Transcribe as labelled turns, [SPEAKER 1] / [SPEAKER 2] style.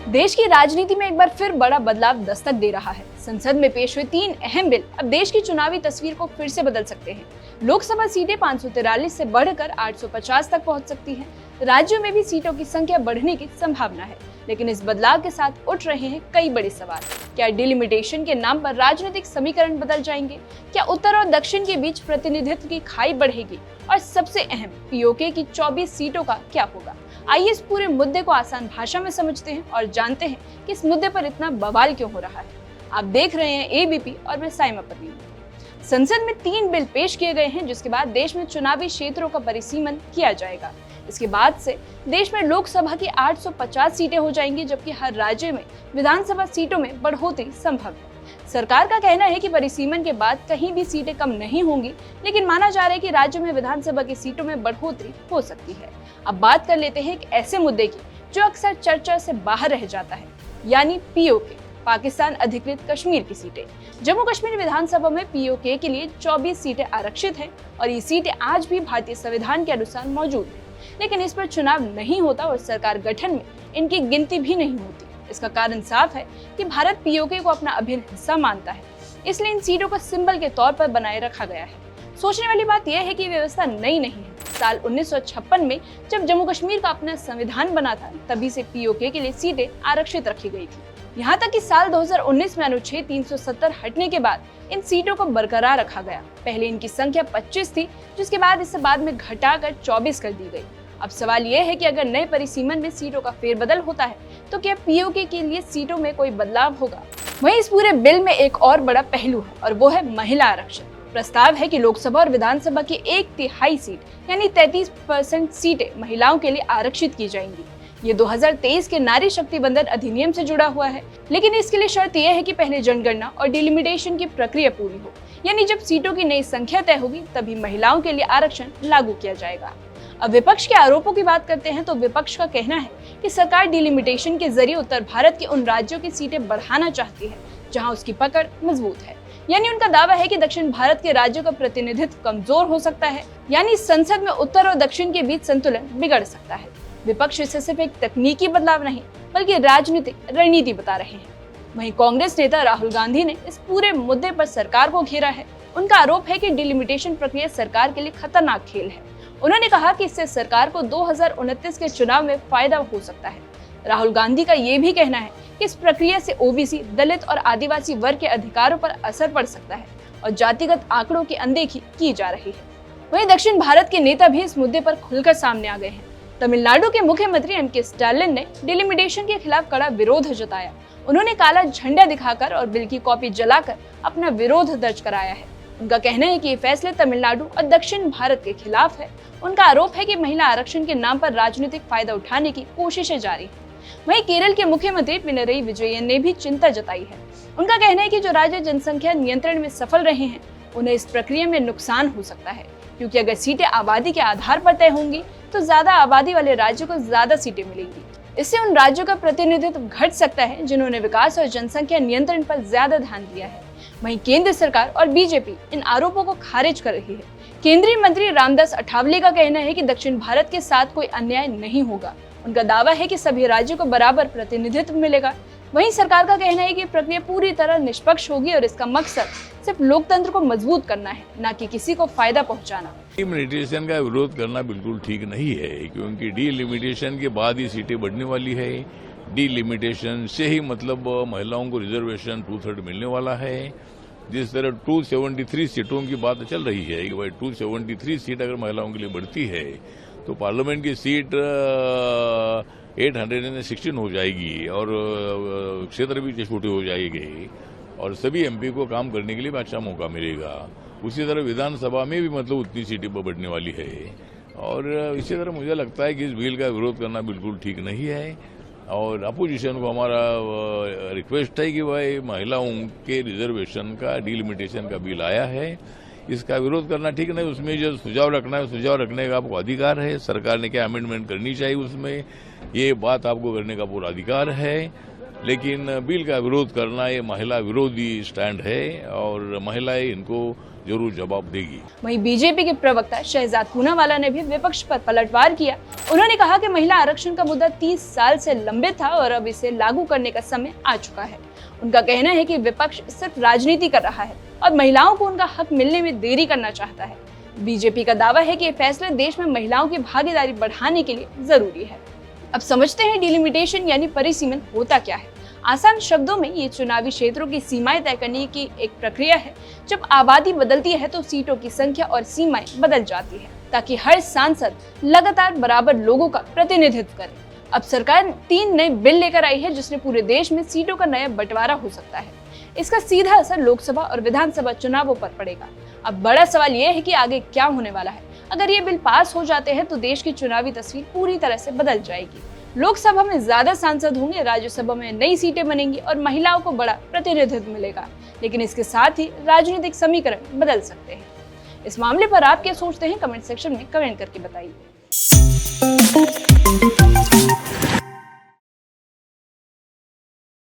[SPEAKER 1] देश की राजनीति में एक बार फिर बड़ा बदलाव दस्तक दे रहा है। संसद में पेश हुए 3 अहम बिल अब देश की चुनावी तस्वीर को फिर से बदल सकते हैं। लोकसभा सीटें 543 से बढ़कर 850 तक पहुंच सकती हैं। राज्यों में भी सीटों की संख्या बढ़ने की संभावना है, लेकिन इस बदलाव के साथ उठ रहे हैं कई बड़े सवाल। क्या डिलिमिटेशन के नाम पर राजनीतिक समीकरण बदल जाएंगे? क्या उत्तर और दक्षिण के बीच प्रतिनिधित्व की खाई बढ़ेगी? और सबसे अहम, पीओके की 24 सीटों का क्या होगा? आइए इस पूरे मुद्दे को आसान भाषा में समझते हैं और जानते हैं कि इस मुद्दे पर इतना बवाल क्यों हो रहा है। आप देख रहे हैं एबीपी और मैं साइमा परवीन। संसद में 3 बिल पेश किए गए हैं, जिसके बाद देश में चुनावी क्षेत्रों का परिसीमन किया जाएगा। इसके बाद से देश में लोकसभा की 850 सीटें हो जाएंगी, जबकि हर राज्य में विधानसभा सीटों में बढ़ोतरी संभव है। सरकार का कहना है कि परिसीमन के बाद कहीं भी सीटें कम नहीं होंगी, लेकिन माना जा रहा है कि राज्य में विधानसभा की सीटों में बढ़ोतरी हो सकती है। अब बात कर लेते हैं एक ऐसे मुद्दे की जो अक्सर चर्चा से बाहर रह जाता है, यानी पीओके, पाकिस्तान अधिकृत कश्मीर की सीटें। जम्मू कश्मीर विधानसभा में पीओके के लिए 24 सीटें आरक्षित हैं और ये सीटें आज भी भारतीय संविधान के अनुसार मौजूद हैं, लेकिन इस पर चुनाव नहीं होता और सरकार गठन में इनकी गिनती भी नहीं होती। इसका कारण साफ है कि भारत पीओके को अपना अभिन्न हिस्सा मानता है, इसलिए इन सीटों को सिंबल के तौर पर बनाए रखा गया है। सोचने वाली बात यह है कि व्यवस्था नई नहीं है। साल 1956 में जब जम्मू कश्मीर का अपना संविधान बना था, तभी से पीओके के लिए सीटें आरक्षित रखी गई थी। यहाँ तक कि साल 2019 में अनुच्छेद 370 हटने के बाद इन सीटों को बरकरार रखा गया। पहले इनकी संख्या 25 थी, जिसके बाद इसे बाद में घटाकर 24 कर दी गई। अब सवाल यह है कि अगर नए परिसीमन में सीटों का फेरबदल होता है तो क्या पीओके के लिए सीटों में कोई बदलाव होगा? वहीं इस पूरे बिल में एक और बड़ा पहलू है और वो है महिला आरक्षण। प्रस्ताव है कि लोकसभा और विधानसभा की 1/3 सीट यानी 33% सीटें महिलाओं के लिए आरक्षित की जाएंगी। ये 2023 के नारी शक्ति बंधन अधिनियम से जुड़ा हुआ है, लेकिन इसके लिए शर्त यह है कि पहले जनगणना और डिलिमिटेशन की प्रक्रिया पूरी हो, यानी जब सीटों की नई संख्या तय होगी तभी महिलाओं के लिए आरक्षण लागू किया जाएगा। अब विपक्ष के आरोपों की बात करते हैं तो विपक्ष का कहना है कि सरकार डिलिमिटेशन के जरिए उत्तर भारत के उन राज्यों की सीटें बढ़ाना चाहती है जहां उसकी पकड़ मजबूत है। यानी उनका दावा है कि दक्षिण भारत के राज्यों का प्रतिनिधित्व कमजोर हो सकता है, यानी संसद में उत्तर और दक्षिण के बीच संतुलन बिगड़ सकता है। विपक्ष इसे सिर्फ एक तकनीकी बदलाव नहीं बल्कि राजनीतिक रणनीति बता रहे हैं। वहीं कांग्रेस नेता राहुल गांधी ने इस पूरे मुद्दे पर सरकार को घेरा है। उनका आरोप है कि डिलिमिटेशन प्रक्रिया सरकार के लिए खतरनाक खेल है। उन्होंने कहा कि इससे सरकार को 2029 के चुनाव में फायदा हो सकता है। राहुल गांधी का ये भी कहना है कि इस प्रक्रिया से ओबीसी, दलित और आदिवासी वर्ग के अधिकारों पर असर पड़ सकता है और जातिगत आंकड़ों की अनदेखी की जा रही है। वहीं दक्षिण भारत के नेता भी इस मुद्दे पर खुलकर सामने आ गए हैं। तमिलनाडु के मुख्यमंत्री एम.के. स्टालिन ने डिलिमिटेशन के खिलाफ कड़ा विरोध जताया। उन्होंने काला झंडा दिखाकर और बिल की कॉपी जलाकर अपना विरोध दर्ज कराया है। उनका कहना है कि ये फैसले तमिलनाडु और दक्षिण भारत के खिलाफ है। उनका आरोप है कि महिला आरक्षण के नाम पर राजनीतिक फायदा उठाने की कोशिशें जारी हैं। वहीं केरल के मुख्यमंत्री पिनरई विजयन ने भी चिंता जताई है। उनका कहना है कि जो राज्य जनसंख्या नियंत्रण में सफल रहे हैं, उन्हें इस प्रक्रिया में नुकसान हो सकता है, क्योंकि अगर सीटें आबादी के आधार पर तय होंगी तो ज्यादा आबादी वाले राज्यों को ज्यादा सीटें मिलेंगी। इससे उन राज्यों का प्रतिनिधित्व घट सकता है जिन्होंने विकास और जनसंख्या नियंत्रण पर ज्यादा ध्यान दिया है। वहीं केंद्र सरकार और बीजेपी इन आरोपों को खारिज कर रही है। केंद्रीय मंत्री रामदास अठावले का कहना है कि दक्षिण भारत के साथ कोई अन्याय नहीं होगा। उनका दावा है कि सभी राज्यों को बराबर प्रतिनिधित्व मिलेगा। वहीं सरकार का कहना है कि प्रक्रिया पूरी तरह निष्पक्ष होगी और इसका मकसद सिर्फ लोकतंत्र को मजबूत करना है, न कि किसी को फायदा पहुंचाना।
[SPEAKER 2] डिलिमिटेशन का विरोध करना बिल्कुल ठीक नहीं है, क्योंकि डिलिमिटेशन के बाद ही सीटें बढ़ने वाली है। डिलिमिटेशन से ही मतलब महिलाओं को रिजर्वेशन 2/3 मिलने वाला है। जिस तरह 273 सीटों की बात चल रही है कि भाई 273 सीट अगर महिलाओं के लिए बढ़ती है तो पार्लियामेंट की सीट 816 हो जाएगी और क्षेत्र भी छोटे हो जाएंगे और सभी एमपी को काम करने के लिए भी अच्छा मौका मिलेगा। उसी तरह विधानसभा में भी मतलब उतनी सीटें बढ़ने वाली है और इसी तरह मुझे लगता है कि इस बिल का विरोध करना बिल्कुल ठीक नहीं है और अपोजिशन को हमारा रिक्वेस्ट है कि भाई महिलाओं के रिजर्वेशन का डिलिमिटेशन का बिल आया है, इसका विरोध करना ठीक नहीं। उसमें जो सुझाव रखना है सुझाव रखने का आपको अधिकार है। सरकार ने क्या अमेंडमेंट करनी चाहिए उसमें, ये बात आपको करने का पूरा अधिकार है। लेकिन बिल का विरोध करना ये महिला विरोधी स्टैंड है और महिलाएं इनको जरूर जवाब देगी।
[SPEAKER 1] वहीं बीजेपी के प्रवक्ता शहजाद पूनावाला ने भी विपक्ष पर पलटवार किया। उन्होंने कहा कि महिला आरक्षण का मुद्दा 30 साल से लंबित था और अब इसे लागू करने का समय आ चुका है। उनका कहना है कि विपक्ष सिर्फ राजनीति कर रहा है और महिलाओं को उनका हक मिलने में देरी करना चाहता है। बीजेपी का दावा है कि ये फैसला देश में महिलाओं की भागीदारी बढ़ाने के लिए जरूरी है। अब समझते हैं डिलिमिटेशन यानी परिसीमन होता क्या है। आसान शब्दों में ये चुनावी क्षेत्रों की सीमाएं तय करने की एक प्रक्रिया है। जब आबादी बदलती है तो सीटों की संख्या और सीमाएं बदल जाती है ताकि हर सांसद लगातार बराबर लोगों का प्रतिनिधित्व करे। अब सरकार 3 नए बिल लेकर आई है जिसमें पूरे देश में सीटों का नया बंटवारा हो सकता है। इसका सीधा असर लोकसभा और विधानसभा चुनावों पर पड़ेगा। अब बड़ा सवाल यह है कि आगे क्या होने वाला है। अगर ये बिल पास हो जाते हैं तो देश की चुनावी तस्वीर पूरी तरह से बदल जाएगी। लोकसभा में ज्यादा सांसद होंगे, राज्यसभा में नई सीटें बनेंगी और महिलाओं को बड़ा प्रतिनिधित्व मिलेगा। लेकिन इसके साथ ही राजनीतिक समीकरण बदल सकते हैं। इस मामले पर आप क्या सोचते हैं, कमेंट सेक्शन में कमेंट करके बताइए।